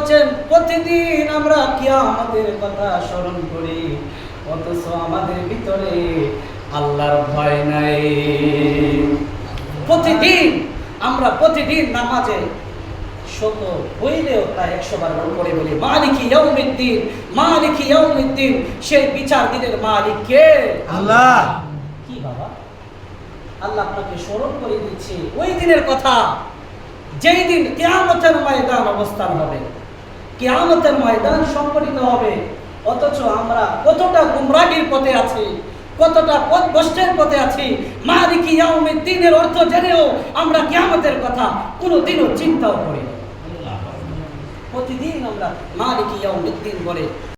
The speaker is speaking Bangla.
বলছেন প্রতিদিন আমরা কিয়ামতের কথা স্মরণ করি, অথচ আমাদের ভিতরে আল্লাহর ভয় নাই। প্রতিদিন নামাজে শত হইলেও প্রায় 100 বার করে বলি মালিকি ইয়াউমিদ্দিন, সেই বিচার দিনের মালিক কে? আল্লাহ। কি বাবা, আল্লাহ আপনাকে স্মরণ করে দিচ্ছে ওই দিনের কথা, যেই দিন কিয়ামতের ময়দান অবস্থান হবে, কিয়ামতের ময়দান সংঘটিত হবে। অথচ আমরা কতটা গুমরাহির পথে আছি, কতটা পথভ্রষ্টের পথে আছি। মালিকি ইয়াউমিদ্দিনের অর্থ জেনেও আমরা কিয়ামতের কথা কোনোদিনও চিন্তাও করি না। প্রতিদিন আমরা মালিকি ইয়াউমিদ্দিন বলে